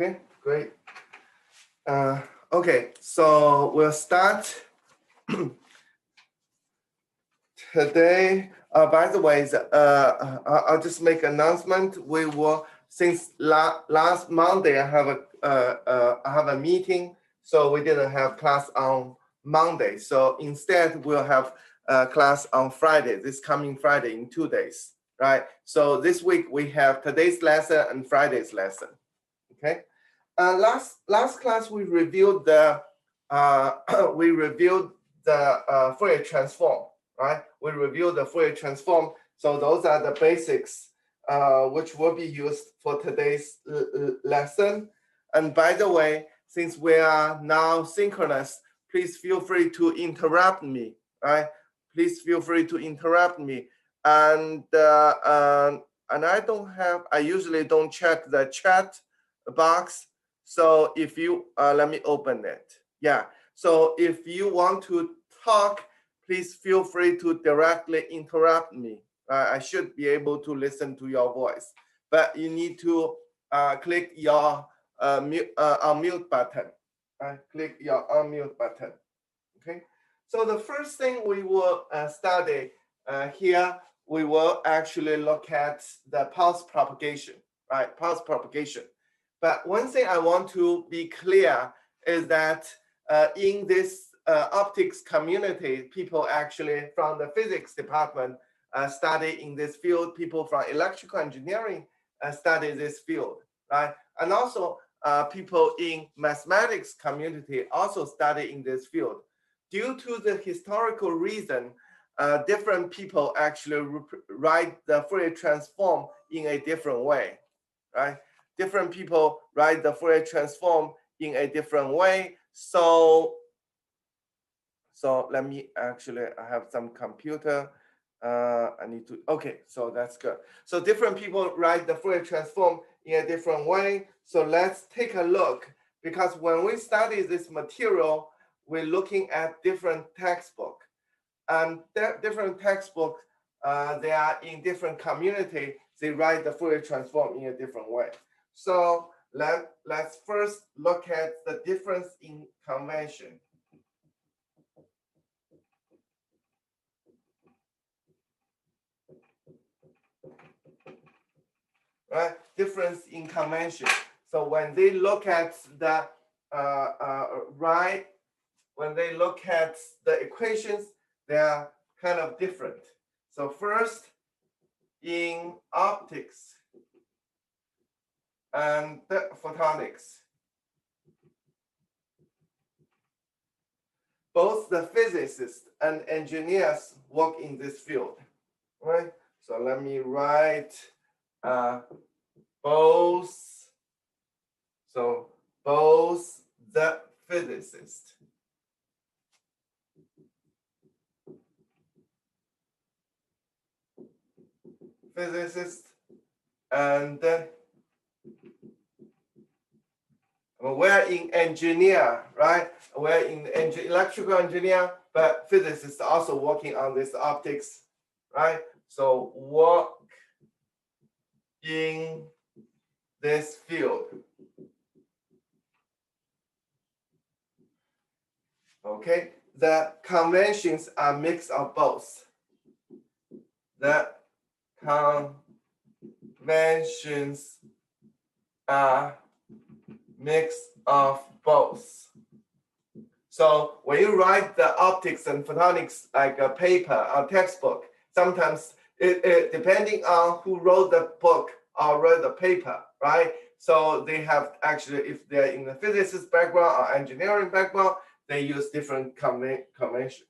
Okay, great. Okay, so we'll start today. By the way, I'll just make an announcement. We will, since last Monday, I have a meeting, so we didn't have class on Monday. So instead, we'll have class on Friday, this coming Friday in 2 days, right? So this week we have today's lesson and Friday's lesson. Okay. Last class we reviewed the Fourier transform, right? We reviewed the Fourier transform. So those are the basics which will be used for today's lesson. And by the way, since we are now synchronous, please feel free to interrupt me, right? Please feel free to interrupt me. And I usually don't check the chat box. So if you, let me open it. Yeah, so if you want to talk, please feel free to directly interrupt me. I should be able to listen to your voice, but you need to click your unmute button. Click your unmute button, okay? So the first thing we will study here, we will actually look at the pulse propagation, right? Pulse propagation. But one thing I want to be clear is that in this optics community, people actually from the physics department study in this field, people from electrical engineering study this field, right? And also people in mathematics community also study in this field. Due to the historical reason, different people actually write the Fourier transform in a different way, right? Different people write the Fourier transform in a different way. So let me actually, I have some computer. I need to, okay, so that's good. So different people write the Fourier transform in a different way. So let's take a look, because when we study this material, we're looking at different textbooks. And different textbooks, they are in different community, they write the Fourier transform in a different way. So let's first look at the difference in convention. Right, difference in convention. So when they look at the when they look at the equations, they are kind of different. So first, in optics and photonics, both the physicists and engineers work in this field, right? So let me write both. So both the physicists and we're in engineer, right? We're in electrical engineer, but physicists also working on this optics, right? So work in this field. Okay, the conventions are a mix of both. The conventions are mix of both. So when you write the optics and photonics like a paper or textbook, sometimes it depending on who wrote the book or read the paper, right? So they have actually, if they're in the physicist background or engineering background, they use different convention.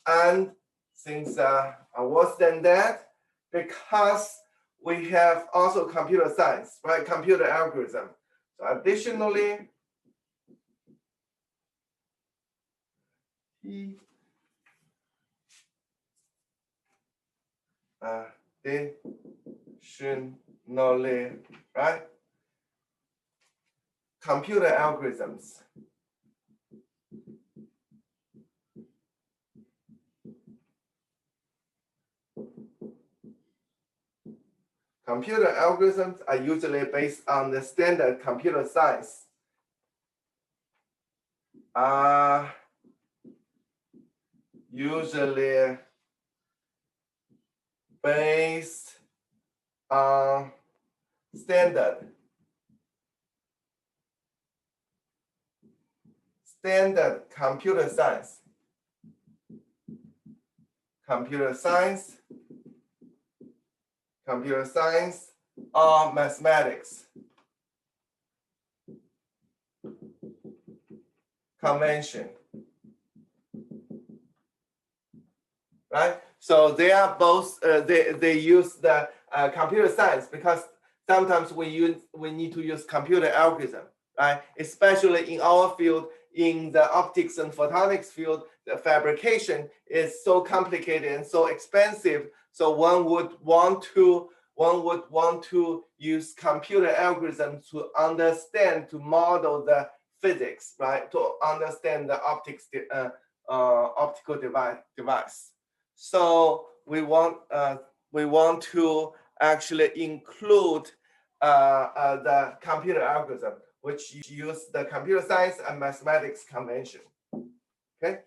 And since worse than that, because we have also computer science, right? Computer algorithm. So additionally, right? Computer algorithms. Computer algorithms are usually based on the standard computer science. Usually based on standard computer science. Computer science or mathematics convention. Right? So they are both, they use the computer science because sometimes we need to use computer algorithm, right? Especially in our field, in the optics and photonics field, the fabrication is so complicated and so expensive. So one would want to use computer algorithms to understand, to model the physics, right? To understand the optical device. So we want to actually include the computer algorithm, which use the computer science and mathematics convention. Okay.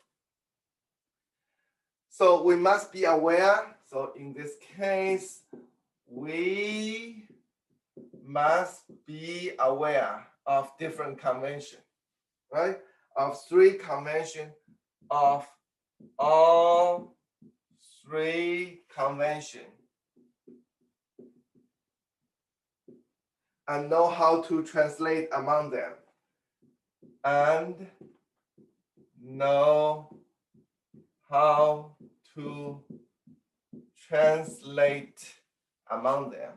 So we must be aware. So in this case, we must be aware of different convention, right? Of three convention, of all three convention, and know how to translate among them, and know how to translate among them.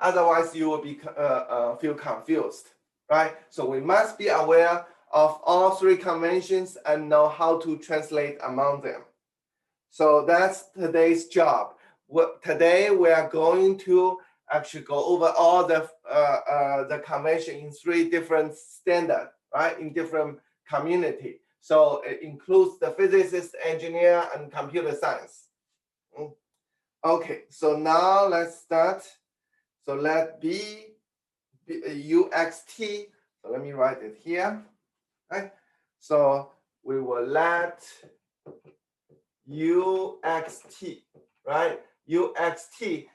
Otherwise, you will be feel confused, right? So we must be aware of all three conventions and know how to translate among them. So that's today's job. Today we are going to actually go over all the convention in three different standards, right? In different community. So it includes the physicist, engineer, and computer science. Okay, so now let's start. So let B UXT. So let me write it here. Right? So we will let UXT, right? UXT.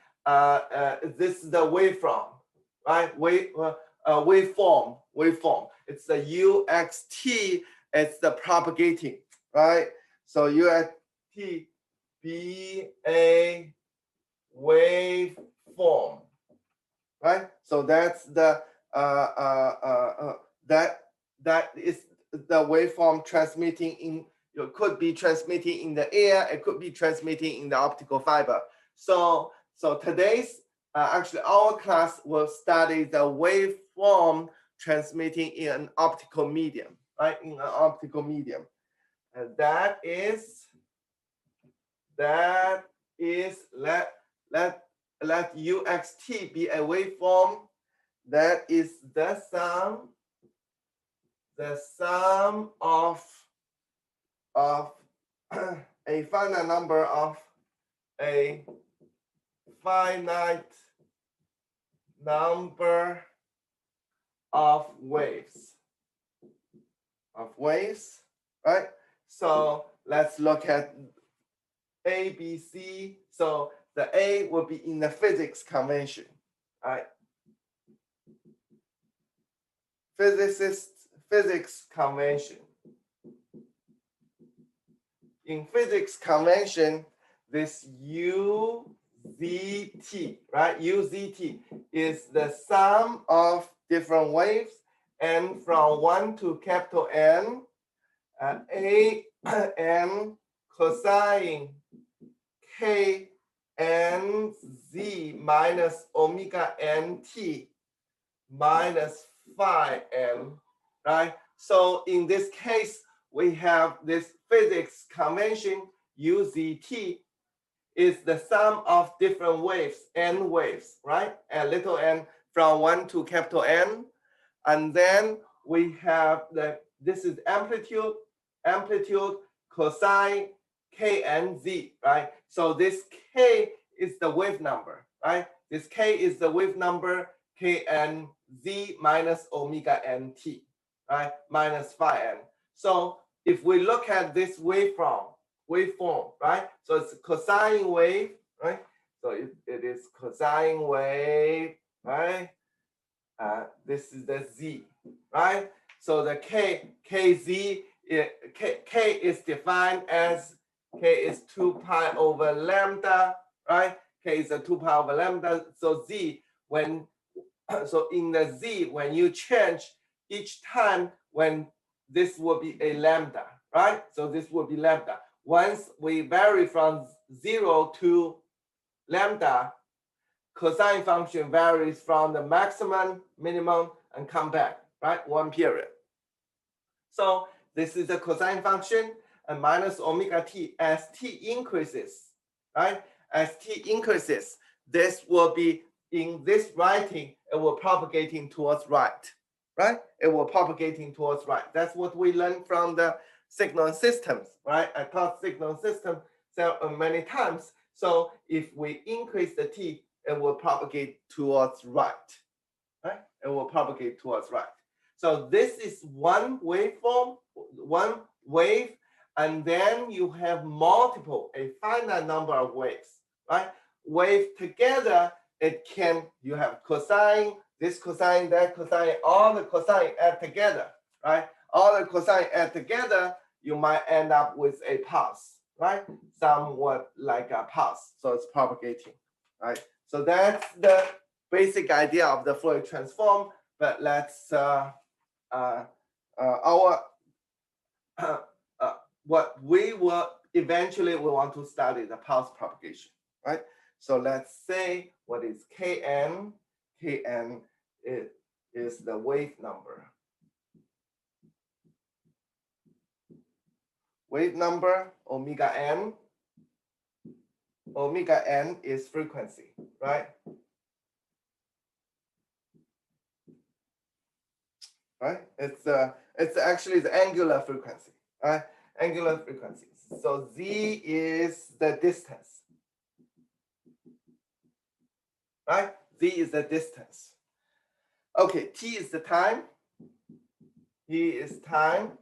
This is the waveform, right? Waveform. It's the UXT. It's the propagating, right? So UXT be a waveform. Right, so that's the that is the waveform transmitting in. It could be transmitting in the air. It could be transmitting in the optical fiber. So today's actually our class will study the waveform transmitting in an optical medium, right? In an optical medium, and that is let UXT be a waveform that is the sum of a finite number of waves, right? So let's look at A, B, C. So the A will be in the physics convention, right? Physics convention. In physics convention, this UZT, right? UZT is the sum of different waves, and from 1 to capital N, A N cosine K N Z minus omega NT minus phi N, right? So in this case, we have this physics convention, UZT, is the sum of different waves, N waves, right? And little n from 1 to capital N. And then we have this is amplitude cosine K and Z, right? So this K is the wave number, right? This K is the wave number, K and Z minus omega n t, right? Minus phi n. So if we look at this waveform, right? So it's cosine wave, right? So it is cosine wave, right? This is the Z, right? So the Kz, K is defined as K is 2 pi over lambda, right? K is a 2 pi over lambda. So Z, so in the Z, when you change each time, when this will be a lambda, right? So this will be lambda. Once we vary from 0 to lambda, cosine function varies from the maximum, minimum, and come back, right? One period. So this is the cosine function and minus omega t. As t increases, right? As t increases, this will be in this writing, it will propagating towards right, right? It will propagating towards right. That's what we learned from the signal systems, right? I taught signal system many times. So if we increase the t, it will propagate towards right, right? It will propagate towards right. So this is one waveform, one wave, and then you have multiple, a finite number of waves, right? Wave together, you have cosine, this cosine, that cosine, all the cosine add together, right? All the cosine add together, you might end up with a pulse, right? Somewhat like a pulse, so it's propagating, right? So that's the basic idea of the Fourier transform, but let's what we will eventually we want to study the pulse propagation, right? So let's say what is Kn? Kn is the wave number. Wave number omega n. Omega n is frequency, right? Right? It's actually the angular frequency, right? Angular frequency. So z is the distance, right? Z is the distance. Okay, t is the time. T is time,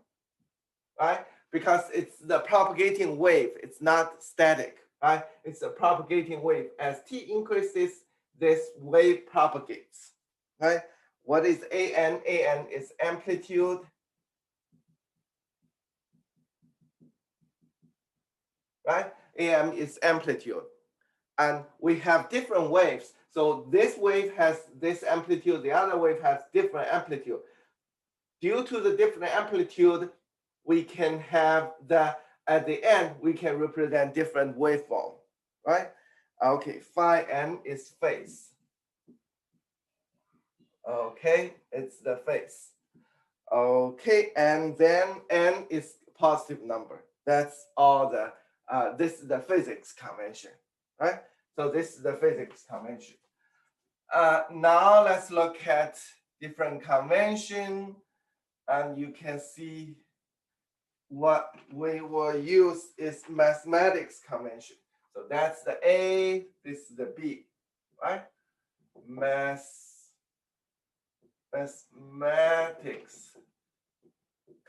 right? Because it's the propagating wave. It's not static, right? It's a propagating wave. As t increases, this wave propagates, right? What is an? An is amplitude. Right? Am is amplitude. And we have different waves. So this wave has this amplitude, the other wave has different amplitude. Due to the different amplitude, we can have at the end, we can represent different waveform, right? Okay, phi n is phase. Okay, it's the phase. Okay, and then n is positive number. That's all the, this is the physics convention, right? So this is the physics convention. Now let's look at different convention, and you can see what we will use is mathematics convention. So that's the A, this is the B, right? Mathematics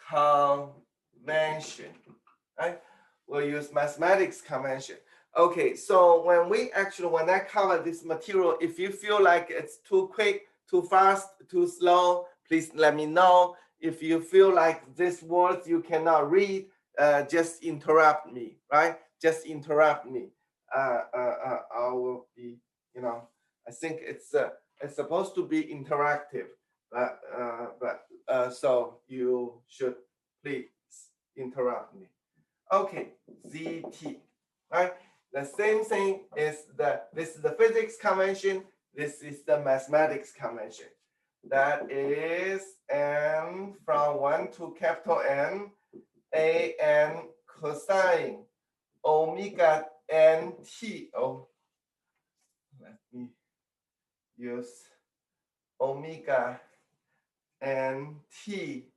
convention, right? We'll use mathematics convention. Okay, so when I cover this material, if you feel like it's too quick, too fast, too slow, please let me know. If you feel like these words you cannot read, just interrupt me, right? Just interrupt me. I will be, I think it's supposed to be interactive, but so you should please interrupt me. Okay, ZT, right? The same thing is this is the physics convention, this is the mathematics convention. That is n from 1 to capital N, an cosine omega n t. Oh, let me use omega n t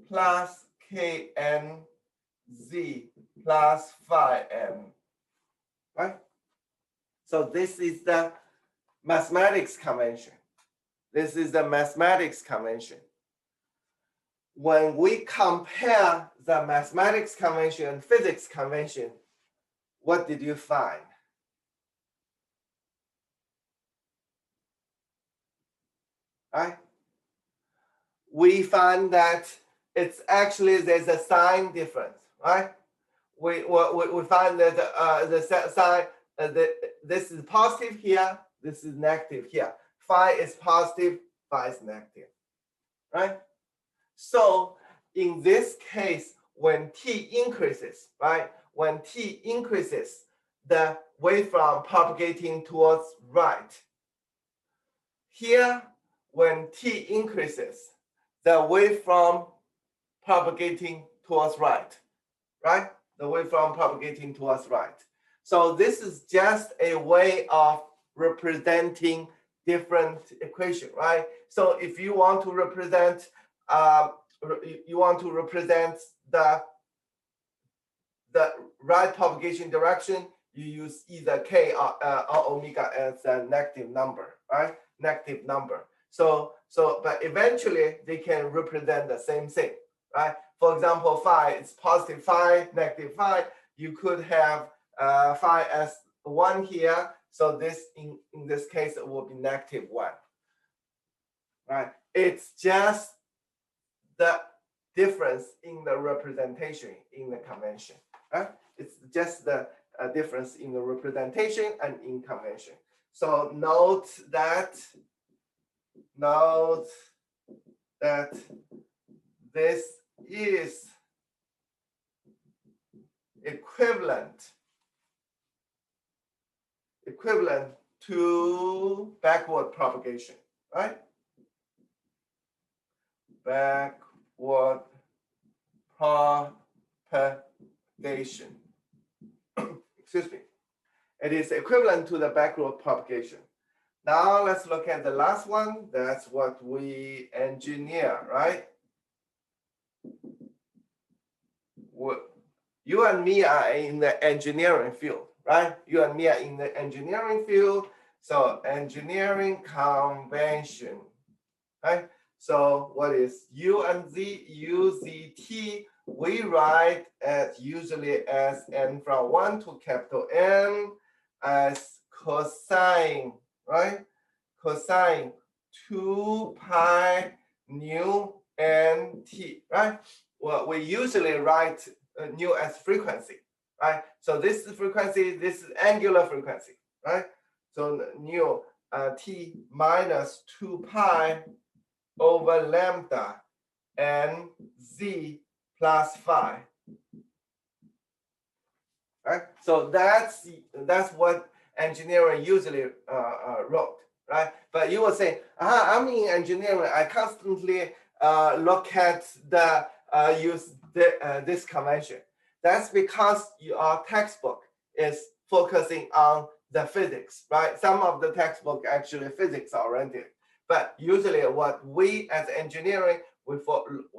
plus kn z plus phi m, right? So this is the mathematics convention. This is the mathematics convention. When we compare the mathematics convention and physics convention, what did you find? Right? We find that it's actually there's a sign difference, right? We find that the sign this is positive here, this is negative here. Phi is positive, phi is negative, right? So in this case, when t increases, right? When t increases, the wavefront propagating towards right. Here, when t increases, the wavefront propagating towards right, right? The wavefront propagating towards right. So this is just a way of representing different equation, right? So if you want to represent the right propagation direction, you use either k or omega as a negative number, right? Negative number. So but eventually they can represent the same thing, right? For example, phi is positive phi, negative phi. You could have phi as 1 here. So this in this case it will be negative 1, right? It's just the difference in the representation in the convention, right? It's just the difference in the representation and in convention. So note that this is equivalent to backward propagation, right? Backward propagation. Excuse me. It is equivalent to the backward propagation. Now let's look at the last one. That's what we engineer, right? You and me are in the engineering field, right? You and me are in the engineering field. So engineering convention, right? So what is U and Z, U, Z, T? We write as usually as n from 1 to capital N as cosine, right? Cosine 2 pi nu n t, right? Well, we usually write nu as frequency, right? So this is frequency, this is angular frequency, right? So nu t minus 2 pi over lambda n z plus phi, right? So that's what engineering usually wrote, right? But you will say, I'm in engineering. I constantly look at the use this convention. That's because your textbook is focusing on the physics, right? Some of the textbook actually physics oriented, but usually what we as engineering we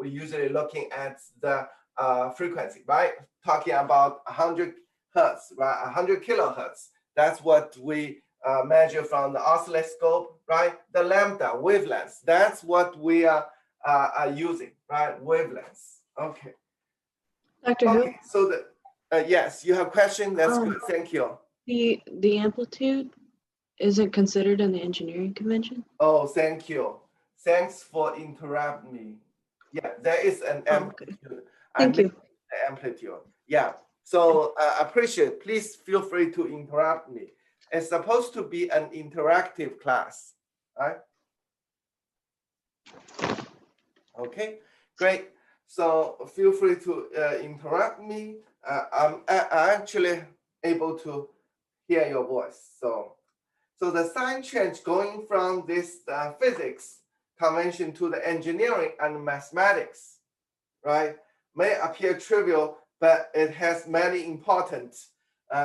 usually looking at the frequency, right? Talking about 100 hertz, right? 100 kilohertz. That's what we measure from the oscilloscope, right? The lambda wavelengths. That's what we are using, right? Wavelengths. Okay. Dr. Okay. Hu? So the yes, you have a question. That's good. Thank you. The amplitude isn't considered in the engineering convention? Oh, thank you. Thanks for interrupting me. Yeah, there is an amplitude. Okay. Thank you. The amplitude. Yeah. So appreciate. Please feel free to interrupt me. It's supposed to be an interactive class, right? Okay, great. So feel free to interrupt me. I'm actually able to hear your voice. So the sign change going from this physics convention to the engineering and mathematics, right, may appear trivial, but it has many important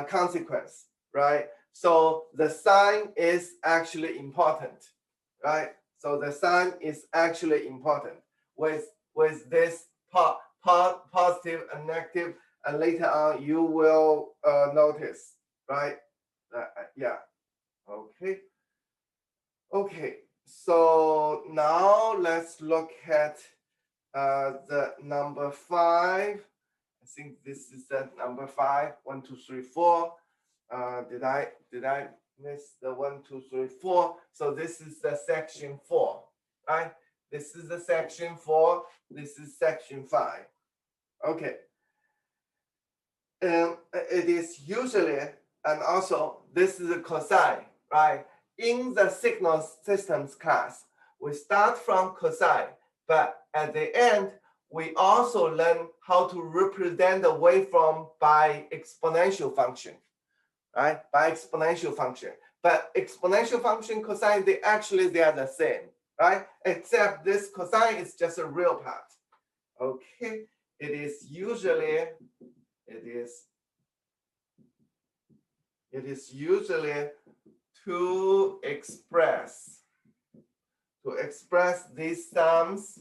consequences, right? So the sign is actually important, right? So the sign is actually important with this positive and negative and later on you will notice, right? Yeah. Okay. Okay. So now let's look at the number 5. I think this is the number 5. 1, 2, 3, 4. Did I miss the 1, 2, 3, 4? So this is the section 4, right? This is the section 4. This is section 5. Okay. It is usually, and also this is a cosine, right? In the signal systems class, we start from cosine, but at the end, we also learn how to represent the waveform by exponential function, right? By exponential function. But exponential function, cosine, they are the same, right? Except this cosine is just a real part. Okay, it is usually to express these sums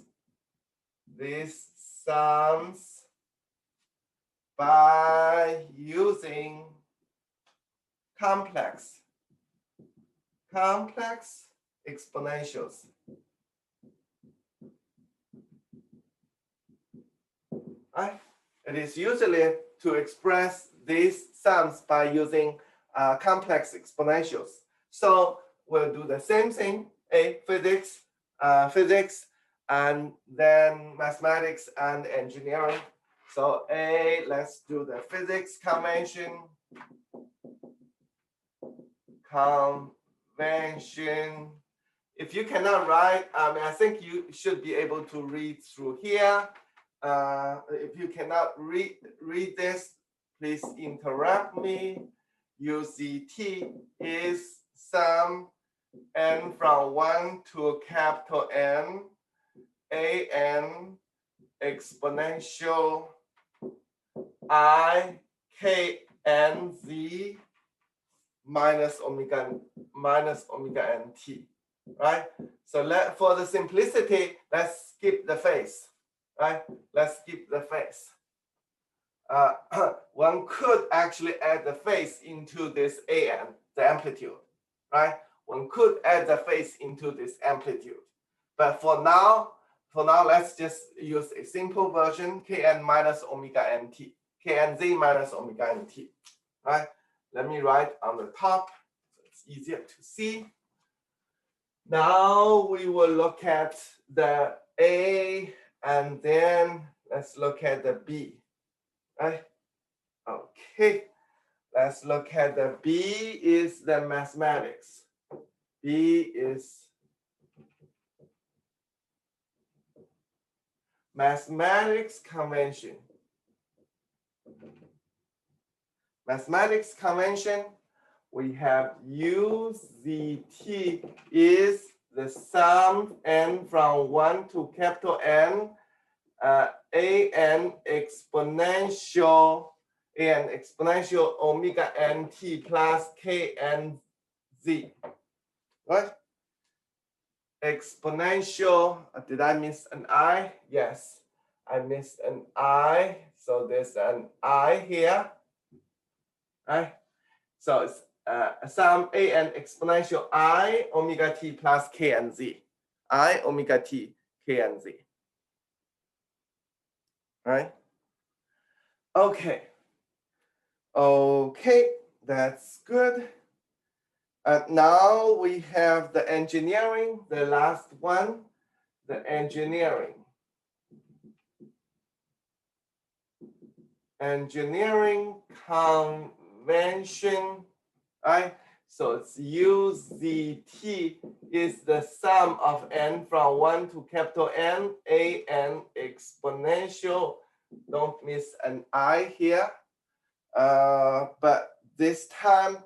by using complex exponentials. Right? It is usually to express these sums by using complex exponentials. So we'll do the same thing, physics, and then mathematics and engineering. So let's do the physics convention. If you cannot write, I think you should be able to read through here. If you cannot read this, please interrupt me. UCT is sum n from 1 to capital N, an exponential I k n z minus omega nt, right? So for the simplicity, let's skip the phase, right? Let's skip the phase. One could actually add the phase into this an, the amplitude, right? One could add the phase into this amplitude. But for now, let's just use a simple version, kn minus omega nt, knz minus omega nt, right? Let me write on the top, so it's easier to see. Now we will look at the A, and then let's look at the B. Right? Okay, let's look at the B is the mathematics. B is mathematics convention. Mathematics convention, we have UZT is the sum n from 1 to capital N, an exponential omega nt plus knz, right? Exponential, did I miss an I? Yes, I missed an I, so there's an I here, right? So it's sum an exponential I omega t plus k and z, I omega t k and z. Right? Okay, that's good. Now we have the engineering, the last one, the engineering. Engineering convention, right? So it's UZT is the sum of n from 1 to capital N, an exponential, don't miss an I here, but this time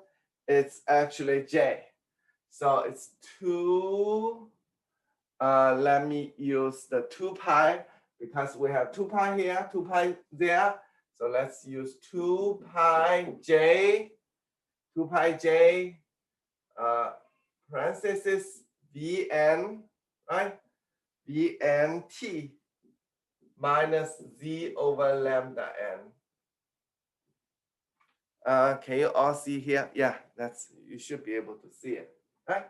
it's actually J. So it's 2, let me use the 2 pi because we have 2 pi here, 2 pi there. So let's use 2 pi J, parenthesis Vn, right? Vnt minus z over lambda n. Can you all see here? Yeah, you should be able to see it, right?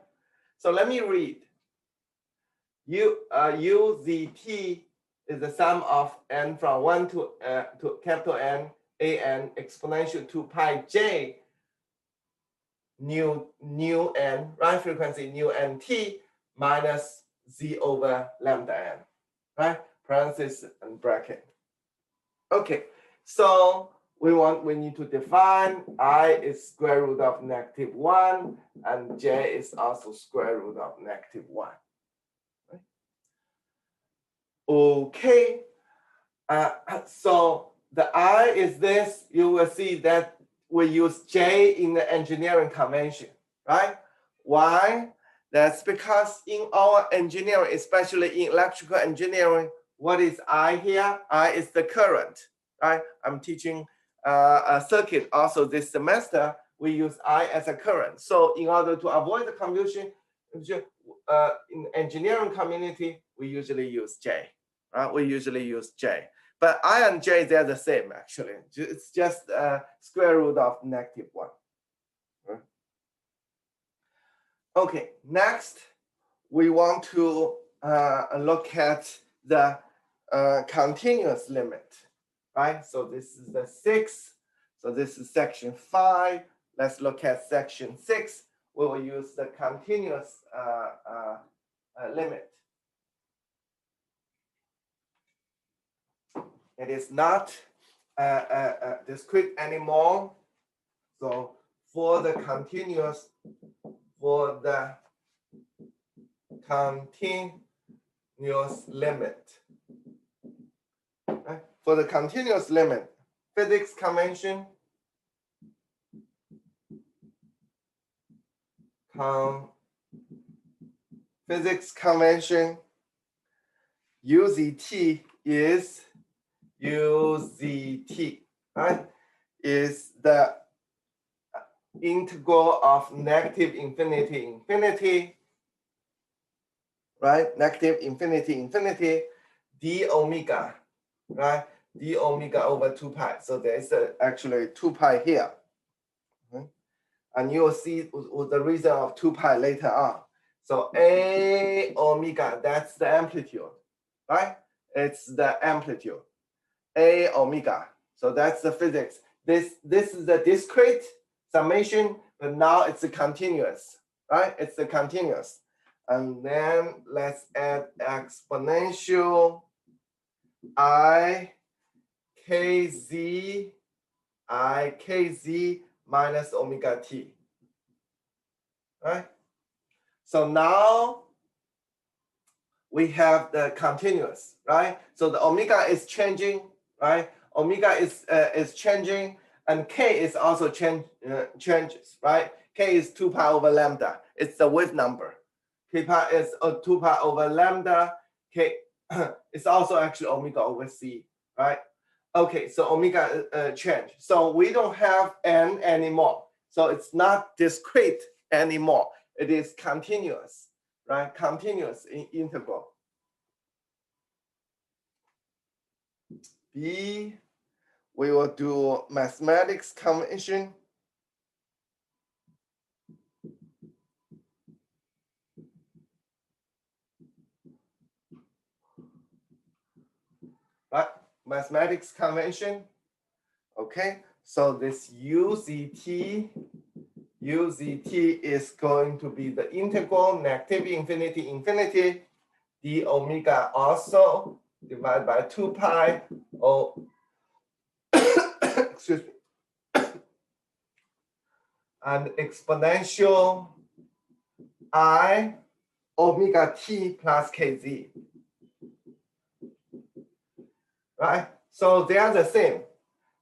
So let me read. UZT is the sum of n from 1 to capital N, an exponential 2 pi j nu n, right? Frequency nu n t minus z over lambda n, right? Parenthesis and bracket. Okay, so we need to define I is square root of -1 and j is also square root of -1. Right? Okay, so the I is this. You will see that we use j in the engineering convention, right? Why? That's because in our engineering, especially in electrical engineering, what is I here? I is the current, right? I'm teaching a circuit also this semester. We use I as a current. So in order to avoid the confusion, in engineering community, we usually use J, right? We usually use J. But I and J, they're the same actually. It's just square root of -1. Right? Okay, next, we want to look at the continuous limit, right? So this is the 6. So this is section 5. Let's look at section 6. We will use the continuous limit. It is not discrete anymore. So for the continuous limit. Right? For the continuous limit, physics convention, UZT is right? Is the integral of -infinity, right? -infinity, d omega, right? d omega over 2 pi. So there is actually 2 pi here. Okay? And you will see the reason of 2 pi later on. So a omega, that's the amplitude, right? It's the amplitude, a omega. So that's the physics. This is the discrete summation, but now it's a continuous, right? It's a continuous. And then let's add exponential I kz minus omega t, right? So now we have the continuous, right? So the omega is changing, right? Omega is changing, and k is also changes, right? K is 2 pi over lambda. It's the wave number. K pi is 2 pi over lambda. K is also actually omega over c, right? Okay, so omega change. So we don't have n anymore. So it's not discrete anymore. It is continuous, right? Continuous integral. B, we will do mathematics convention. Right, mathematics convention. Okay, so this UZT is going to be the integral -infinity, d omega also divided by 2 pi excuse me, and exponential I omega t plus kz. Right? So they are the same.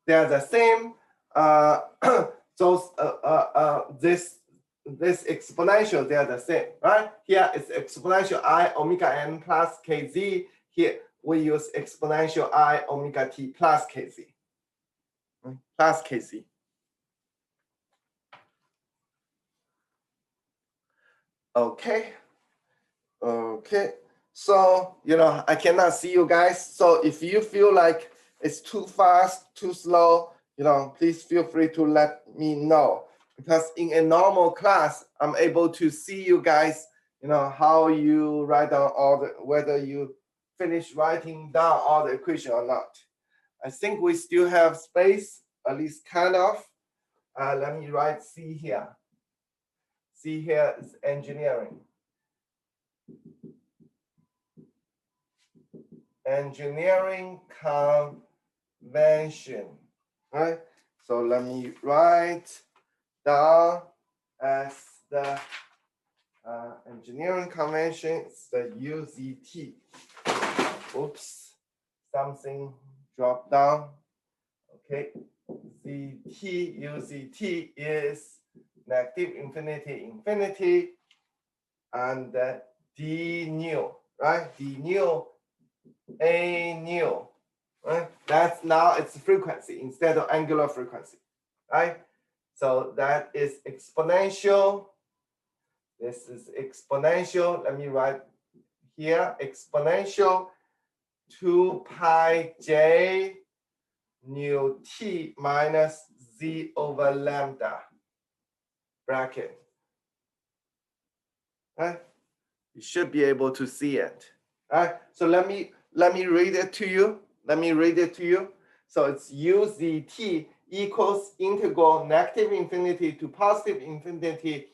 They are the same. This exponential, they are the same, right? Here it's exponential I omega n plus kz. Here we use exponential I omega t plus kz. Plus kz. Okay. Okay. So, I cannot see you guys. So if you feel like it's too fast, too slow, please feel free to let me know, because in a normal class, I'm able to see you guys, how you write down whether you finish writing down all the equation or not. I think we still have space, at least kind of. Let me write C here. C here is engineering. Engineering convention, right? So let me write down as the engineering convention, it's the UZT. Oops, something dropped down. Okay, ZT, UZT is negative infinity, infinity, and D nu, right? D nu, A nu, right? That's now it's frequency instead of angular frequency, right? So that is exponential. This is exponential. Let me write here, exponential 2 pi j nu t minus z over lambda bracket. Right? You should be able to see it. All right. So let me read it to you. Let me read it to you. So it's UZT equals integral negative infinity to positive infinity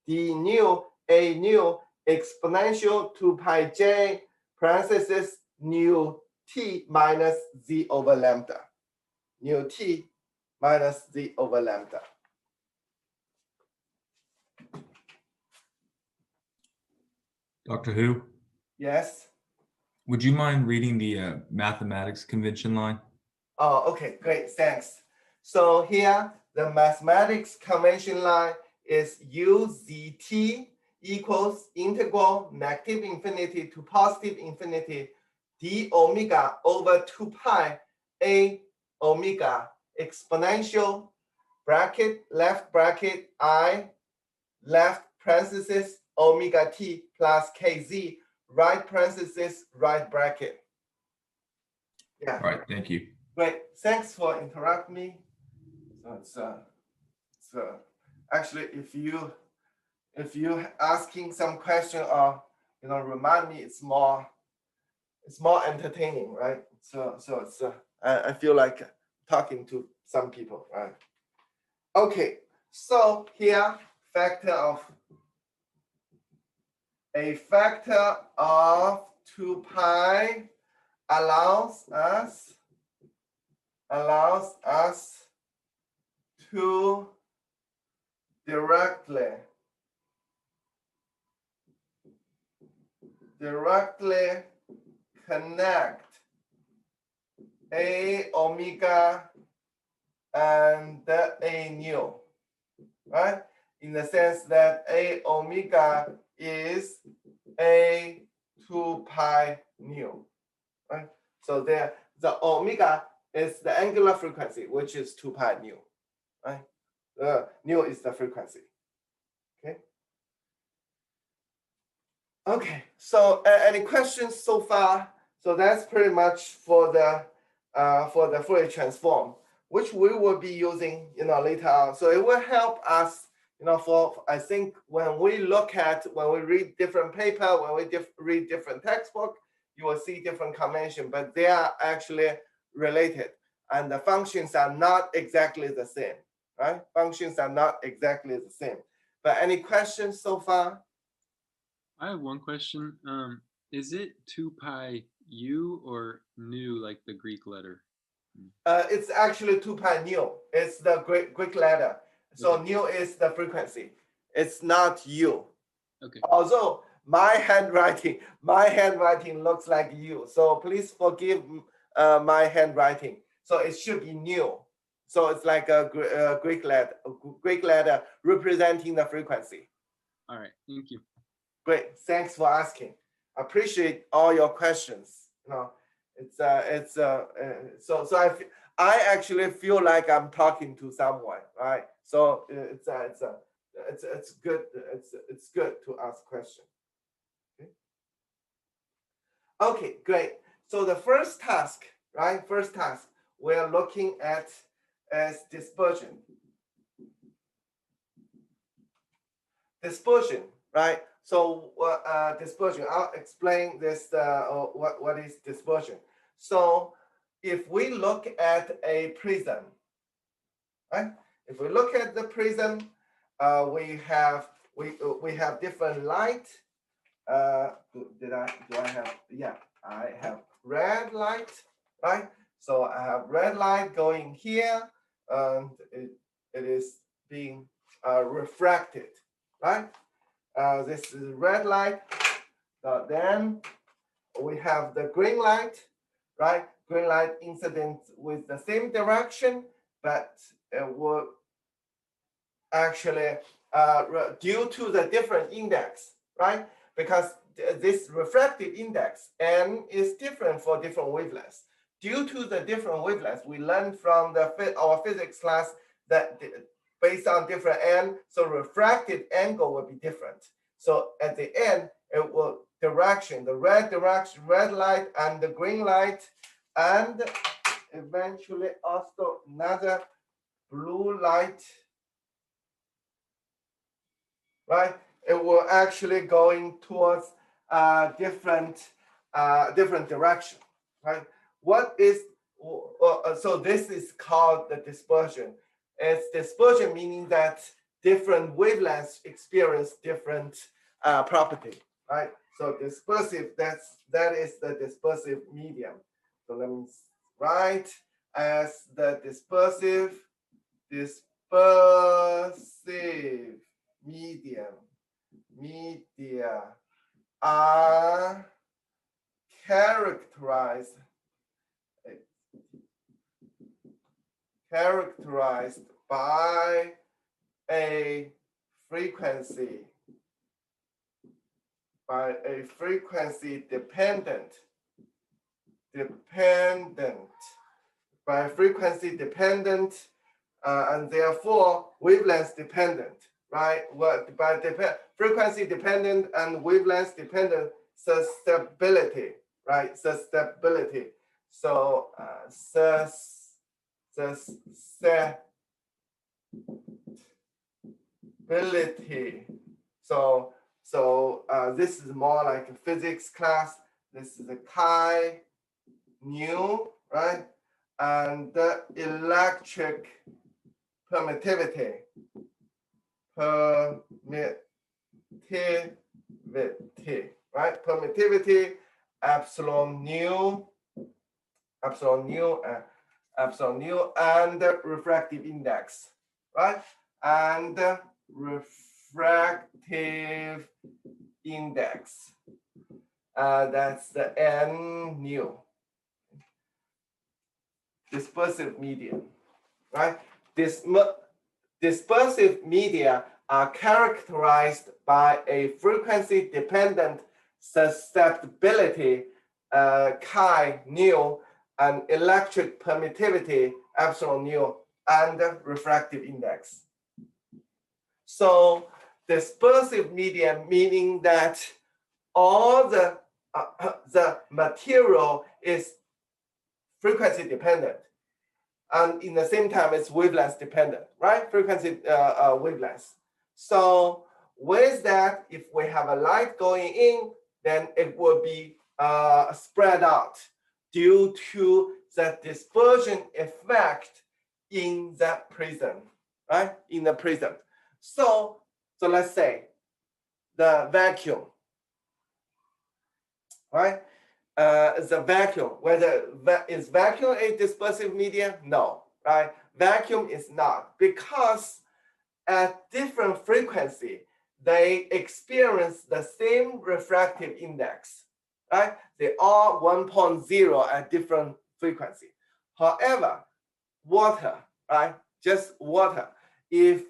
d nu a nu exponential 2 pi j parenthesis nu t minus z over lambda. Nu t minus z over lambda. Dr. Hu, Yes. would you mind reading the mathematics convention line? Oh, okay, great, thanks. So here, the mathematics convention line is UZT equals integral negative infinity to positive infinity d omega over 2 pi a omega exponential bracket left bracket I left parenthesis omega t plus kz right parenthesis right bracket. Yeah. All right, thank you. Great, thanks for interrupting me. So it's actually if you asking some question or remind me, it's more entertaining, right? So it's I feel like talking to some people, right? Okay, so here a factor of 2 pi allows us to directly connect a omega and a nu, right? In the sense that a omega is a 2 pi nu, right? So there, the omega is the angular frequency, which is 2 pi nu, right? Nu is the frequency. Okay. Okay. So any questions so far? So that's pretty much for the Fourier transform, which we will be using later on. So it will help us for I think when we read different paper, when we read different textbook, you will see different convention, but they are actually related, and the functions are not exactly the same, right? Functions are not exactly the same. But any questions so far? I have one question. Is it 2 pi u or nu, like the Greek letter? It's actually 2 pi nu. It's the Greek letter. So Okay. nu is the frequency. It's not u. Okay. Although my handwriting looks like u. So please forgive my handwriting. So it should be nu. So it's like a Greek letter representing the frequency. All right. Thank you. Great. Thanks for asking. Appreciate all your questions. So I actually feel like I'm talking to someone, right? So it's good. It's good to ask questions. Okay, great. So the first task, right? First task, we're looking at as dispersion. Dispersion, right? So dispersion, I'll explain this, what is dispersion. So if we look at a prism, right? If we look at the prism, we have different light. Do I have, yeah, I have red light, right? So I have red light going here, and it is being refracted, right? This is red light. Then we have the green light, right? Green light incident with the same direction, but it will actually due to the different index, right? Because this refractive index n is different for different wavelengths. Due to the different wavelengths, we learned from our physics class that based on different n, so refractive angle will be different. So at the end, it will direction, the red direction, red light and the green light, and eventually also another blue light, right? It will actually going towards different direction, right? What is so this is called the dispersion. It's dispersion meaning that different wavelengths experience different property, right? So dispersive, that is the dispersive medium. So let me write as the dispersive media are characterized by a frequency dependent, and therefore wavelength dependent, right? What by frequency dependent and wavelength dependent susceptibility, right? Susceptibility. So susceptibility. So this is more like a physics class. This is a chi nu, right? And the electric permittivity, right? Permittivity, epsilon nu, and the refractive index, right? And the refractive index, that's the n nu. Dispersive medium, right? Dispersive media are characterized by a frequency-dependent susceptibility, chi nu, and electric permittivity, epsilon nu, and refractive index. So dispersive medium meaning that all the material is frequency dependent, and in the same time it's wavelength dependent, right? Frequency wavelengths. So with that, if we have a light going in, then it will be spread out due to the dispersion effect in that prism, right? In the prism. So let's say the vacuum, right? Is a vacuum. Whether is vacuum a dispersive medium? No, right? Vacuum is not, because at different frequency they experience the same refractive index, right? They are 1.0 at different frequency. However, water, right? Just water, if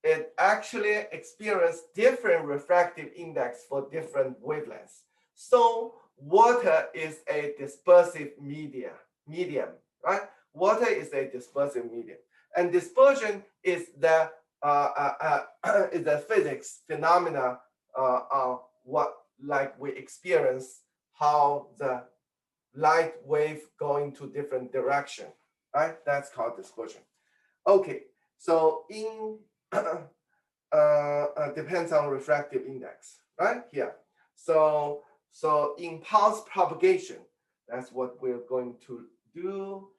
it actually experiences different refractive index for different wavelengths. So water is a dispersive medium, right? Water is a dispersive medium, and dispersion is the physics phenomena what like we experience how the light wave going to different direction, right? That's called dispersion. Okay, so in depends on refractive index, right? Here. So in pulse propagation, that's what we're going to do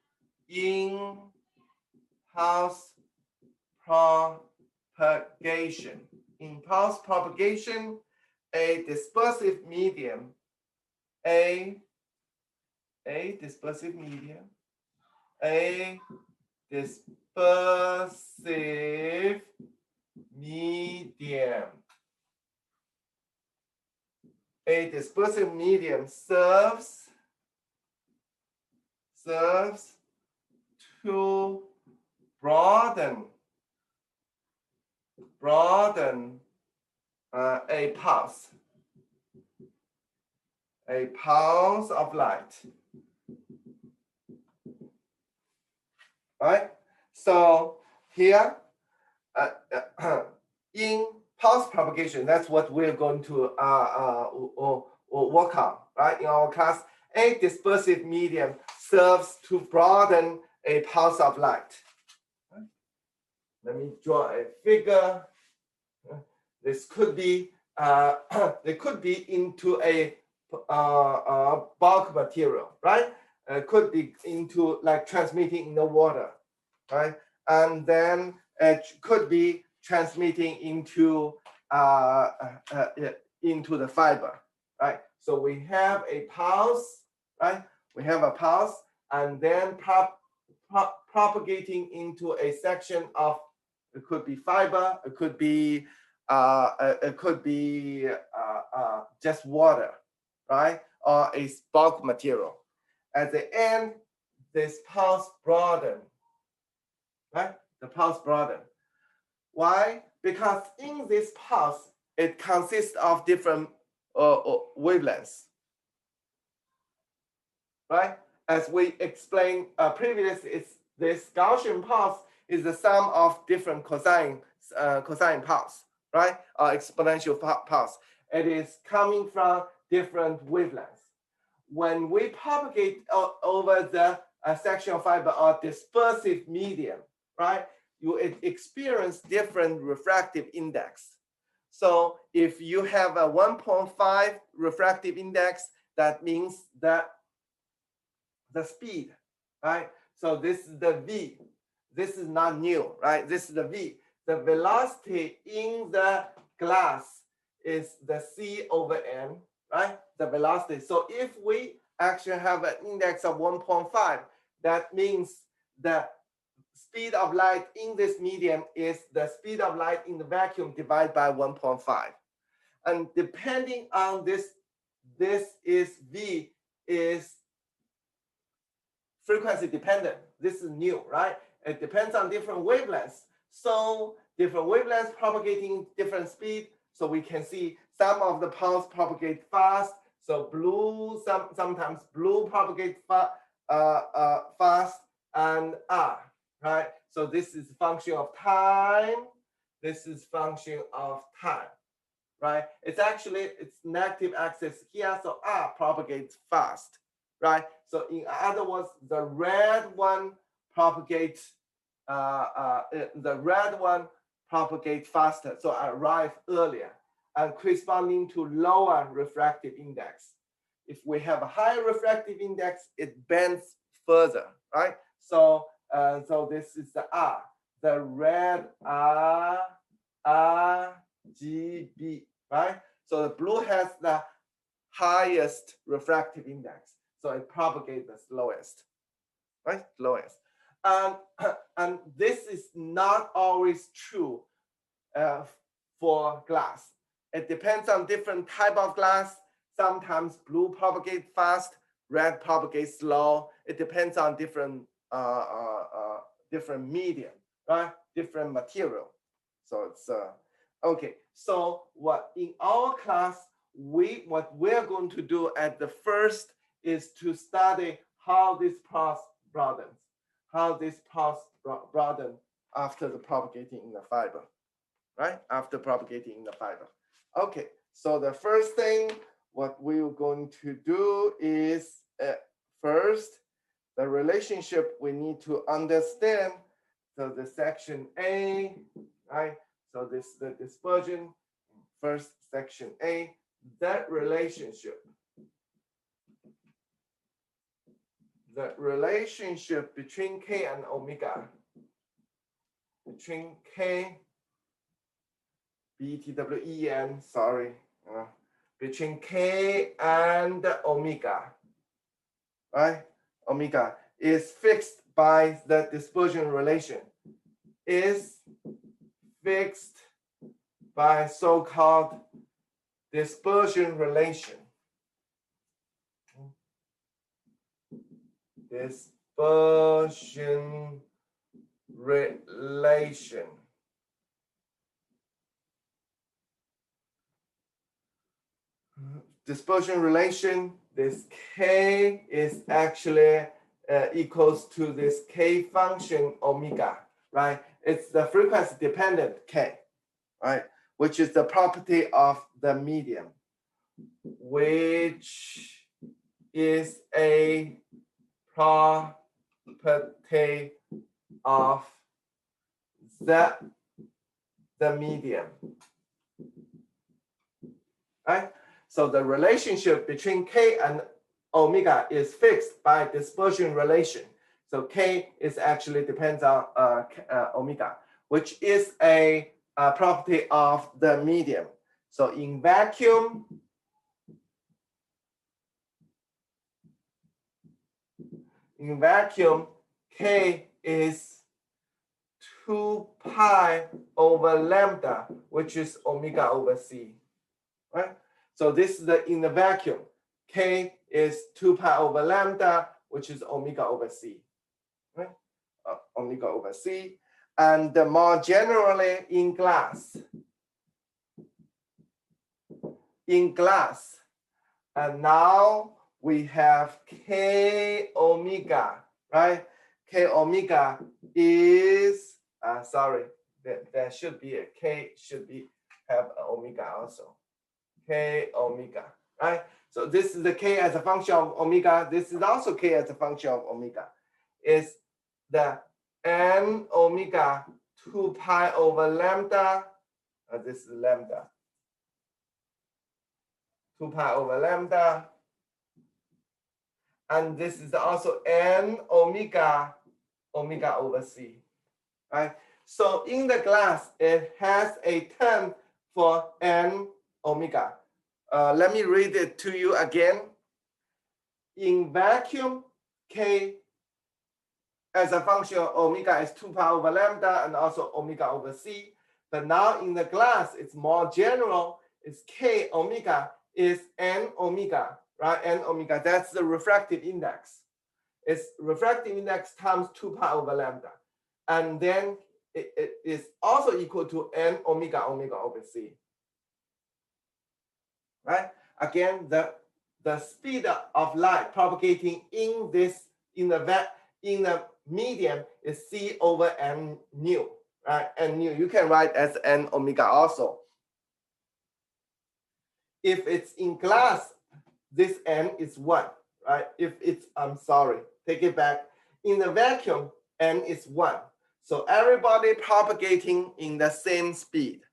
in pulse propagation. In pulse propagation, a dispersive medium, a dispersive medium, a dispersive medium. A dispersive medium serves to broaden a pulse of light. Right? So here, in pulse propagation, that's what we're going to work on, right? In our class, a dispersive medium serves to broaden a pulse of light. Let me draw a figure. This could be into a bulk material, right? Could be into like transmitting in the water, right? And then it could be transmitting into the fiber, right? So we have a pulse, right? We have a pulse, and then propagating into a section of, it could be fiber, it could be just water, right? Or a bulk material. At the end, this pulse broaden, right? The pulse broaden. Why? Because in this pulse, it consists of different wavelengths, right? As we explained previously, this Gaussian pulse is the sum of different cosine pulse, right? Exponential pulse. It is coming from different wavelengths. When we propagate over the section of fiber or dispersive medium, right? You experience different refractive index. So if you have a 1.5 refractive index, that means that the speed, right? So this is the V. This is not new, right? This is the V. The velocity in the glass is the C over N, right? The velocity. So if we actually have an index of 1.5, that means the speed of light in this medium is the speed of light in the vacuum divided by 1.5. And depending on this is V is frequency dependent. This is new, right? It depends on different wavelengths. So different wavelengths propagating different speed. So we can see some of the pulse propagate fast. So blue, sometimes blue propagate fast and R, right? So this is function of time. This is function of time, right? It's negative axis here. So R propagates fast, right? So in other words, the red one propagates faster, so arrive earlier and corresponding to lower refractive index. If we have a higher refractive index, it bends further, right? So this is the R, the red RGB, right? So the blue has the highest refractive index. So it propagates the slowest, right? Lowest. And this is not always true for glass. It depends on different type of glass. Sometimes blue propagates fast, red propagates slow. It depends on different medium, right? Different material. So it's okay. So what in our class what we're going to do at the first is to study how this pulse broadens, after the propagating in the fiber, right? After propagating in the fiber. Okay, so the first thing, what we're going to do is first the relationship we need to understand. So the section A, right? So this the dispersion, first section A, that relationship. The relationship between K and omega, between K, BTWEN, sorry, between K and omega, right? Omega is fixed by the dispersion relation, is fixed by so-called dispersion relation. Dispersion relation. Dispersion relation, this K is actually equals to this K function omega, right? It's the frequency dependent K, right? Which is the property of the medium, which is a property of the medium, right? So the relationship between K and omega is fixed by dispersion relation. So K is actually depends on omega, which is a property of the medium. So in vacuum, K is 2 pi over lambda, which is omega over C, right? So this is in the vacuum. K is 2 pi over lambda, which is omega over C, right? Omega over C. And more generally in glass, and now we have K omega, right? K omega is, sorry, there should be a K, should be have an omega also. K omega, right? So this is the K as a function of omega. This is also K as a function of omega. Is the n omega 2 pi over lambda. This is lambda. 2 pi over lambda. And this is also n omega over C, right? So in the glass, it has a term for n omega. Let me read it to you again. In vacuum, K as a function of omega is 2 pi over lambda and also omega over C. But now in the glass, it's more general. It's K omega is n omega, right? N omega, that's the refractive index. It's refractive index times 2 pi over lambda. And then it is also equal to n omega over C. Right? Again, the speed of light propagating in the medium is C over n nu, right? N nu, you can write as n omega also. If it's in glass, this n is 1, right? If it's, I'm sorry, take it back. In the vacuum, n is 1. So everybody propagating in the same speed,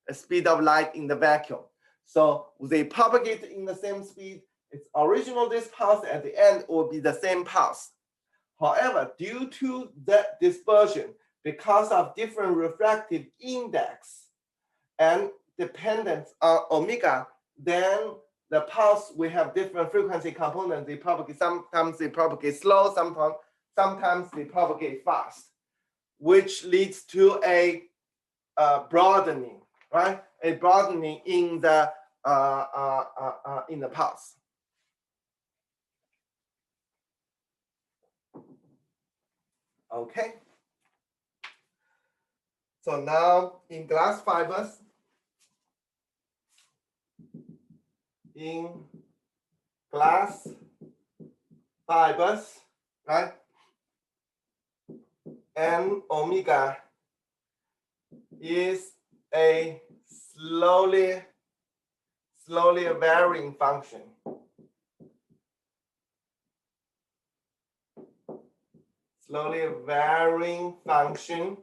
the speed of light in the vacuum. So they propagate in the same speed. Its original this pulse at the end will be the same pulse. However, due to the dispersion, because of different refractive index and dependence on omega, then the pulse we have different frequency components. They propagate, sometimes they propagate slow, sometimes they propagate fast, which leads to a broadening, right? A broadening in the pulse. Okay. So now in glass fibers, right? N omega is a slowly varying function. slowly varying function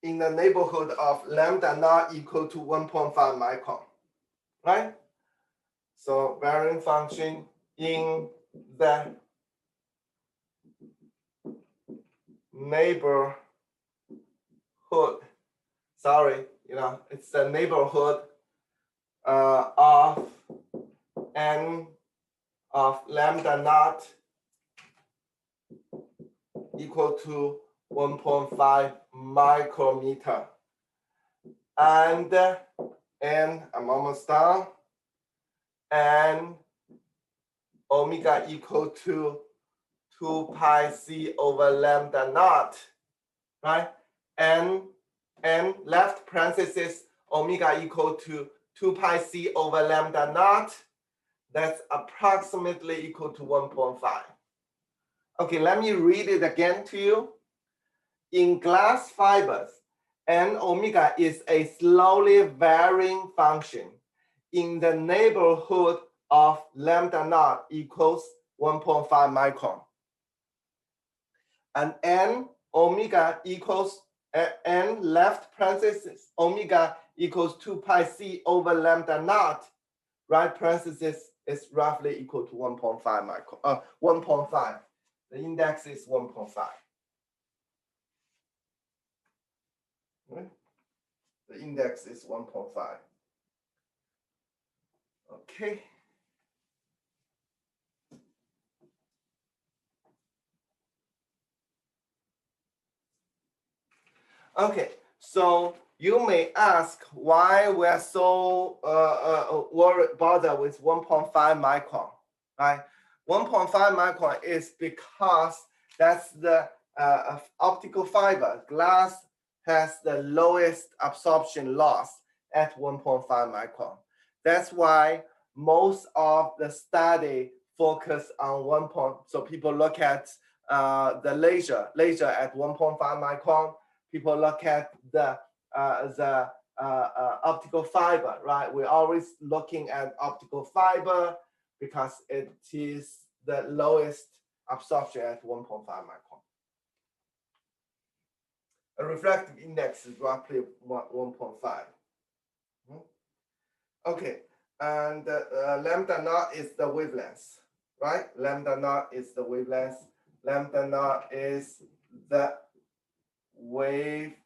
in the neighborhood of lambda not equal to 1.5 micron, right? So varying function in the neighborhood, sorry, it's the neighborhood of n of lambda naught equal to 1.5 micrometer. And I'm almost done. And omega equal to 2 pi c over lambda naught, right? And left parenthesis omega equal to 2 pi c over lambda naught. That's approximately equal to 1.5. Okay, let me read it again to you. In glass fibers, n omega is a slowly varying function in the neighborhood of lambda naught equals 1.5 micron. And n omega equals, n left parenthesis, omega equals 2 pi c over lambda naught, right parenthesis is roughly equal to 1.5 micron, 1.5. The index is 1.5. Right? The index is 1.5. Okay. Okay, so you may ask why we are so bothered with 1.5 micron, right? 1.5 micron is because that's the optical fiber. Glass has the lowest absorption loss at 1.5 micron. That's why most of the study focus on 1. So people look at the laser at 1.5 micron. People look at the optical fiber, right? We're always looking at optical fiber because it is the lowest absorption at 1.5 micron. A refractive index is roughly 1.5. Okay, and lambda naught is the wavelength, right? Lambda naught is the wavelength. Lambda naught is the wavelength,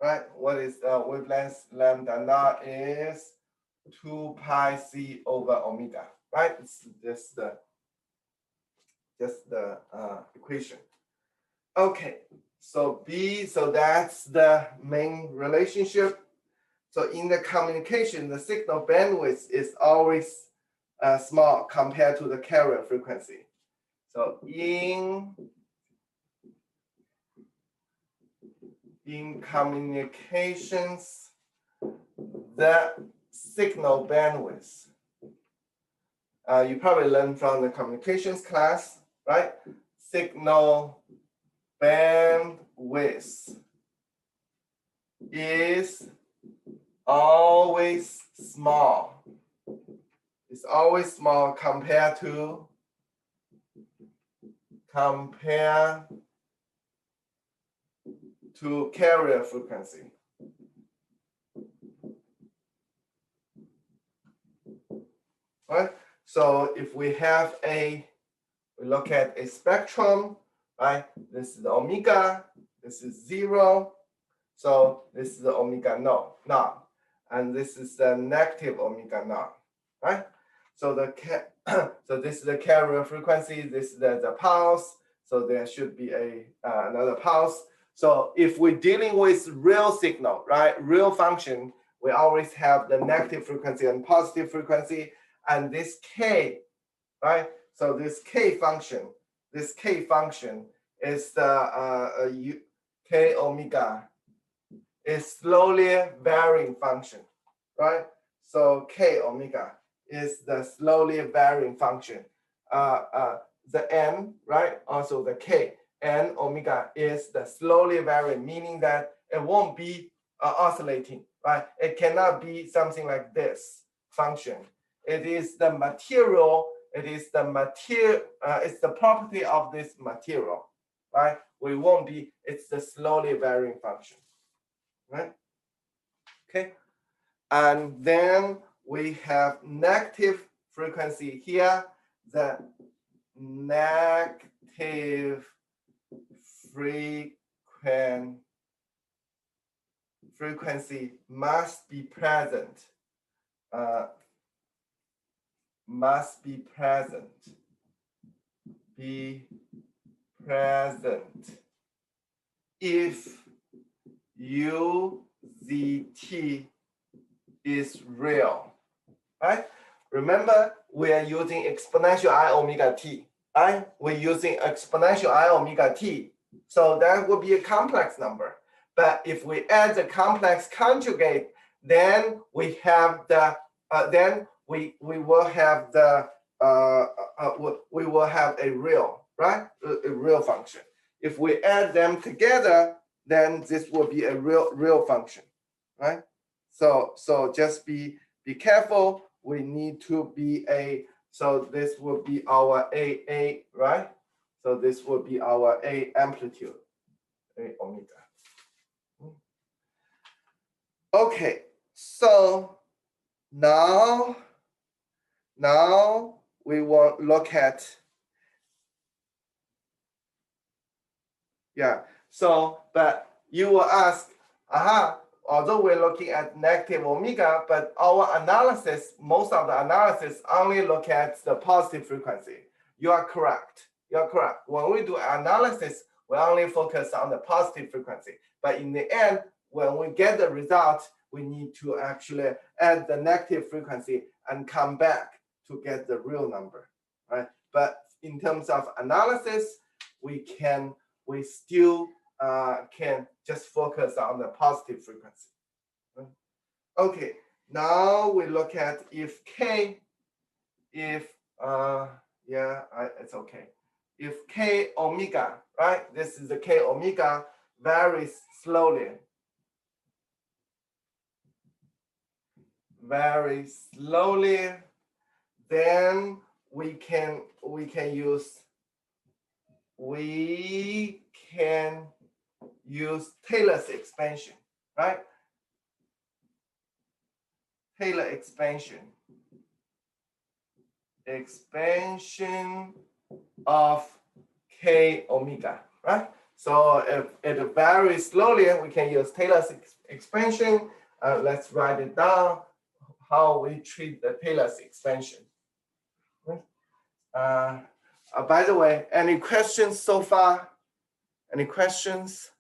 right? What is the wavelength? Lambda naught is 2 pi c over omega, right? It's just the equation. Okay, so so that's the main relationship. So in the communication, the signal bandwidth is always small compared to the carrier frequency. So in communications, the signal bandwidth, you probably learned from the communications class, right? Signal bandwidth is always small. It's always small compared to carrier frequency. Right? So if we look at a spectrum, right? This is the omega, this is 0. So this is the omega naught, and this is the negative omega naught, right? So so this is the carrier frequency, this is the pulse. So there should be another pulse. So if we're dealing with real signal, right, real function, we always have the negative frequency and positive frequency, and this k, right? So this k function is the k omega is slowly varying function, right? So k omega is the slowly varying function. The n, right? Also the k, n omega is the slowly varying, meaning that it won't be oscillating, right? It cannot be something like this function. It is the material it is the material, it's the property of this material, right? We won't be, it's the slowly varying function, right? Okay, and then we have negative frequency here. The negative frequency must be present. Must be present. Be present if UZT is real, right? Remember, we are using exponential I omega t, right? We're using exponential I omega t. So that would be a complex number. But if we add the complex conjugate, then we have the, then we will have the, we will have a real, right? A real function. If we add them together, then this will be a real function, right? So just be careful. We need to be so this will be our A, right? So this will be our A amplitude, A omega. Okay, so now we will look at, yeah, so, but you will ask, although we're looking at negative omega, but our analysis, most of the analysis only look at the positive frequency. You are correct. You're correct. When we do analysis, we only focus on the positive frequency. But in the end, when we get the result, we need to actually add the negative frequency and come back to get the real number, right? But in terms of analysis, we still can just focus on the positive frequency. Okay, now we look at if K, it's okay. If K omega, right? This is the K omega varies slowly. Very slowly, then we can use Taylor's expansion, right? Taylor expansion of K omega, right? So if it varies slowly, we can use Taylor's expansion. Let's write it down, how we treat the Taylor's expansion. By the way, any questions so far? Any questions?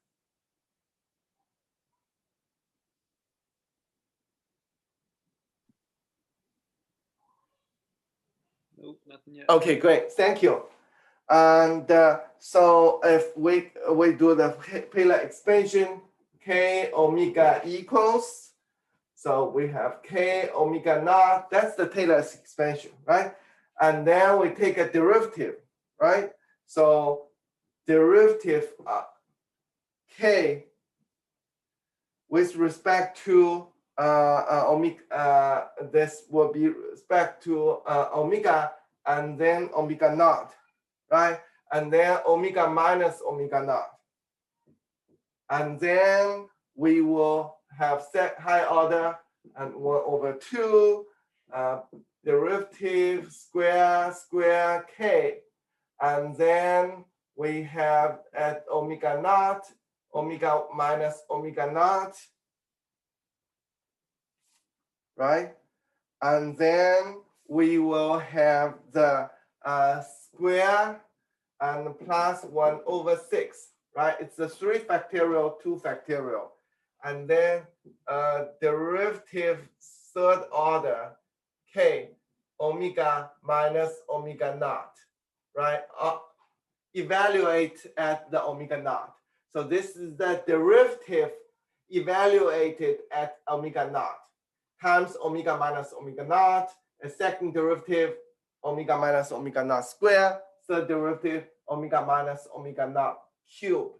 Nope, nothing yet. Okay, great, thank you. And so if we do the Taylor expansion, K omega equals, so we have K omega naught, that's the Taylor's expansion, right? And then we take a derivative, right? So derivative K with respect to omega, this will be respect to omega and then omega naught, right? And then omega minus omega naught. And then we will have set high order and 1/2 derivative square K. And then we have at omega naught, omega minus omega naught, right? And then we will have the square and plus 1/6, right? It's the 3 factorial, 2 factorial. And then derivative third order, K, omega minus omega naught, right? Evaluate at the omega naught. So this is the derivative evaluated at omega naught times omega minus omega naught, a second derivative, omega minus omega naught square, third derivative, omega minus omega naught cube,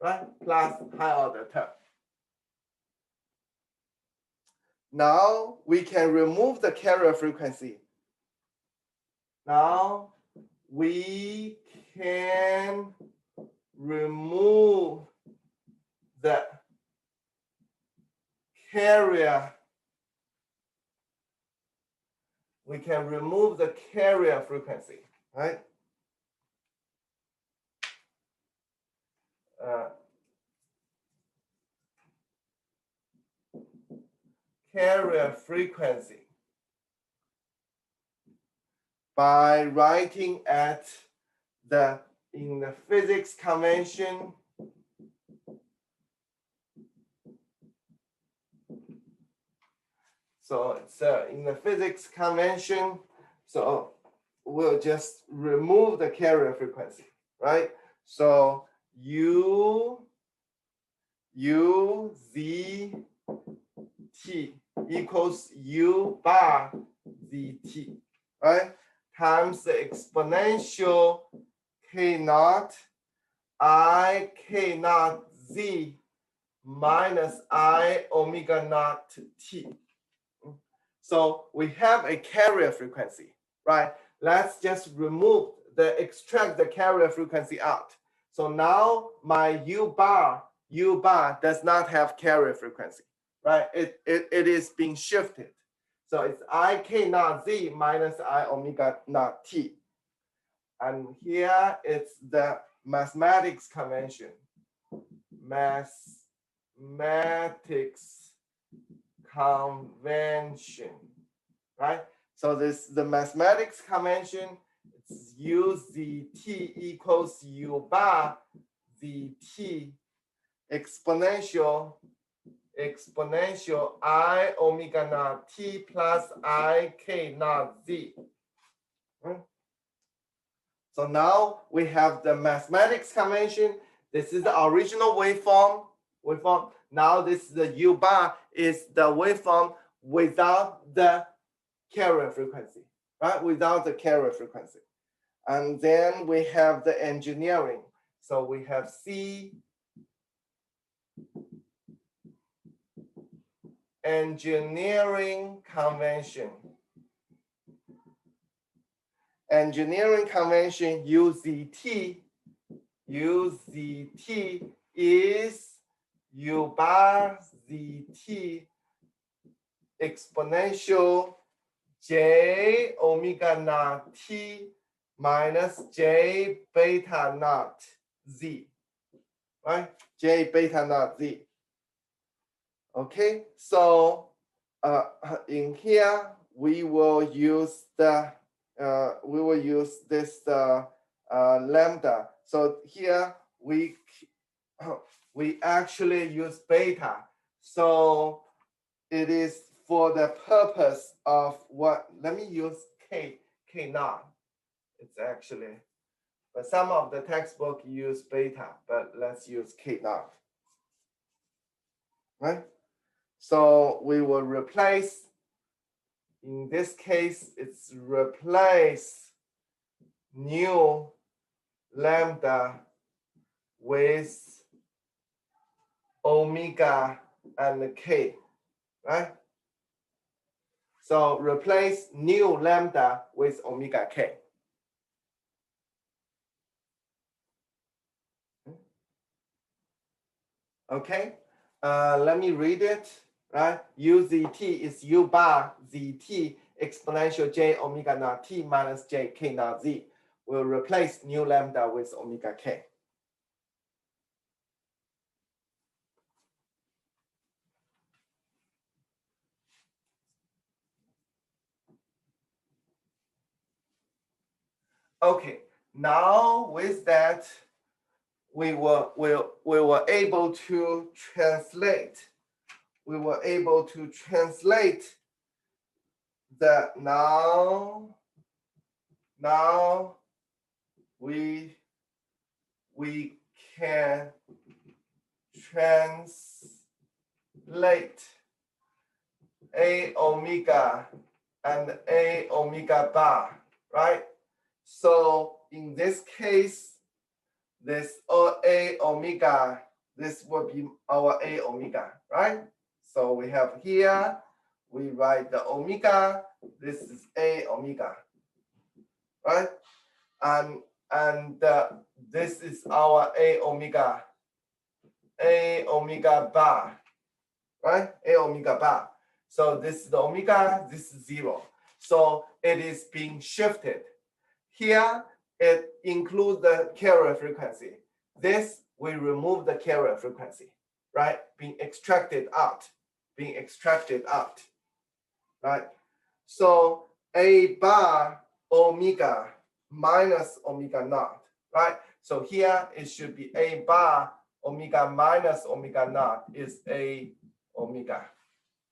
right? Plus high order term. Now we can remove the carrier frequency. Now we can remove the carrier. We can remove the carrier frequency, right? Carrier frequency by writing in the physics convention. So it's in the physics convention. So we'll just remove the carrier frequency, right? So U Z T equals U bar Z T, right? Times the exponential K naught I K naught Z minus I omega naught T. So we have a carrier frequency, right? Let's just extract the carrier frequency out. So now my U bar does not have carrier frequency, right? It is being shifted. So it's I K naught Z minus I omega naught T. And here it's the mathematics convention. Mathematics convention, right? So this the mathematics convention. It's U Z T equals U bar Z T exponential I omega naught T plus I K naught Z. Right? So now we have the mathematics convention. This is the original waveform. Now this is the U bar is the waveform without the carrier frequency, right? Without the carrier frequency. And then we have the engineering. So we have C engineering convention. Engineering convention UZT is U bar ZT exponential J omega naught T minus J beta naught Z, right? J beta naught Z. Okay, so in here we will use this lambda. So here we actually use beta. So it is for the purpose of what? Let me use K naught. It's actually, but some of the textbook use beta, but let's use K naught. Right? So we will replace. In this case, it's replace new lambda with omega and K, right? So replace new lambda with omega K. Okay, let me read it, right? UZT is U bar ZT exponential J omega naught T minus J K naught Z. We'll replace new lambda with omega K. Okay, now with that, we were able to translate. We were able to translate the now we can translate A omega and A omega bar, right? So in this case, this A omega, this will be our A omega, right? So we have here, we write the omega, this is A omega, right? And this is our A omega bar, right? A omega bar. So this is the omega, this is 0. So it is being shifted. Here, it includes the carrier frequency. This, we remove the carrier frequency, right? Being extracted out, right? So A bar omega minus omega naught, right? So here it should be A bar omega minus omega naught is A omega,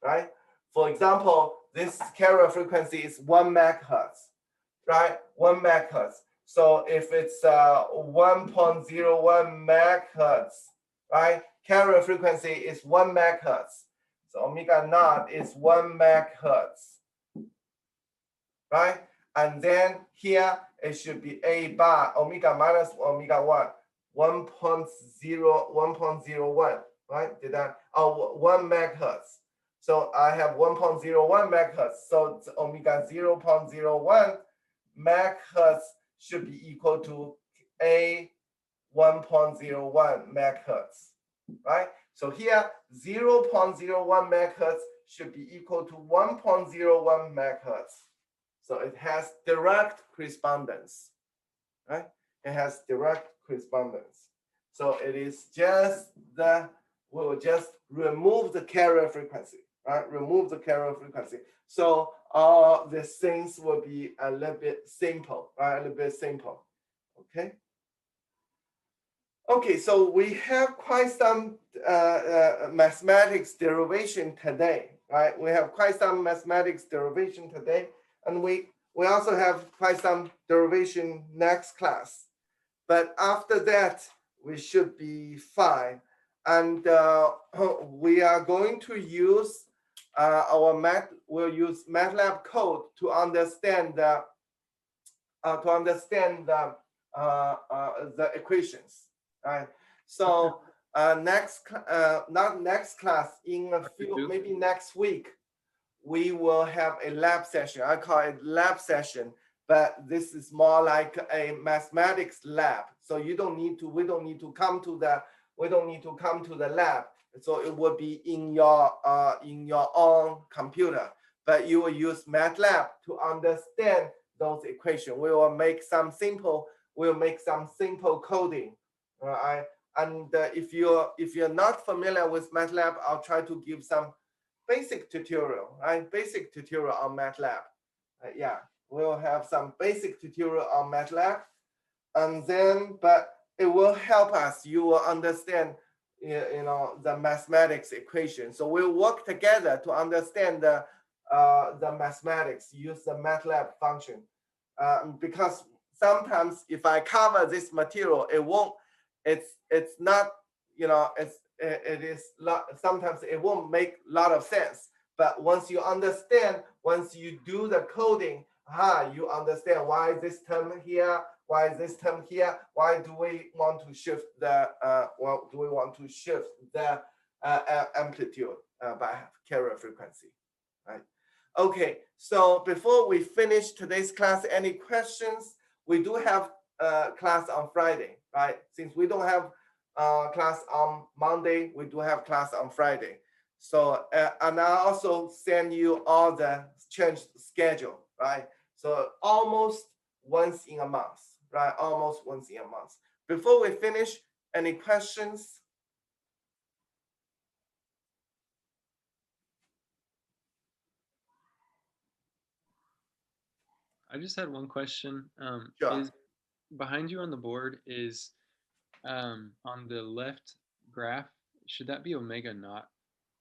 right? For example, this carrier frequency is 1 megahertz, right? 1 megahertz. So if it's 1.01 megahertz, right? Carrier frequency is 1 megahertz. So omega naught is 1 megahertz, right? And then here it should be A bar omega minus omega 1, 1.01, right? Did I? Oh, 1 megahertz. So I have 1.01 megahertz. So it's omega 0.01 megahertz should be equal to A 1.01 megahertz, right? So here 0.01 megahertz should be equal to 1.01 megahertz. So it has direct correspondence, right? It has direct correspondence. So it is just we will just remove the carrier frequency, right? Remove the carrier frequency. So all these things will be a little bit simple, right? A little bit simple, okay? Okay, so we have quite some mathematics derivation today, right? We have quite some mathematics derivation today, and we also have quite some derivation next class. But after that, we should be fine. And we are going to use we'll use MATLAB code to understand the equations, right? So not next class, in a few, maybe next week, we will have a lab session. I call it lab session, but this is more like a mathematics lab. So we don't need to come to the lab. So it will be in your own computer, but you will use MATLAB to understand those equations. We will make some simple coding, right? And if you're not familiar with MATLAB, I'll try to give some basic tutorial, right? Basic tutorial on MATLAB. Yeah, we'll have some basic tutorial on MATLAB, and then, but it will help us. You will understand, the mathematics equation. So we'll work together to understand the mathematics. Use the MATLAB function, because sometimes if I cover this material, it won't. It's not. Sometimes it won't make a lot of sense. But once you understand, once you do the coding, you understand why this term here, why is this term here, why do we want to shift the amplitude by carrier frequency, right? Okay, so before we finish today's class, any questions? We do have class on Friday, right? Since we don't have class on Monday, we do have class on Friday. So and I also send you all the changed schedule, right? So almost once in a month, right? Almost once in a month. Before we finish, any questions? I just had one question. Sure. Is behind you on the board is on the left graph, should that be omega naught?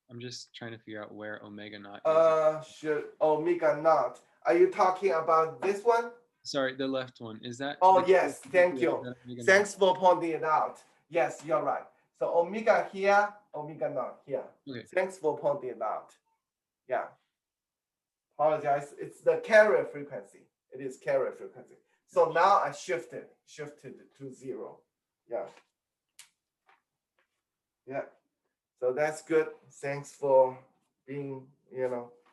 I'm just trying to figure out where omega naught is. Should omega naught. Are you talking about this one? Sorry, the left one. Is that? Oh, yes, thank you. Omega Thanks for pointing it out. Yes, you're right. So omega here, omega naught here. Okay. Thanks for pointing it out. Yeah. Apologize. It's the carrier frequency. It is carrier frequency. So now I shifted to 0. Yeah. Yeah. So that's good. Thanks for being,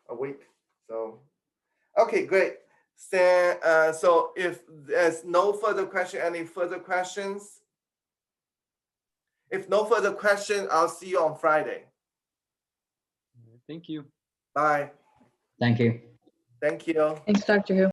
awake. So, okay, great. So if there's no further question, any further questions? If no further question, I'll see you on Friday. Thank you. Bye. Thank you. Thank you. Thanks, Dr. Hu.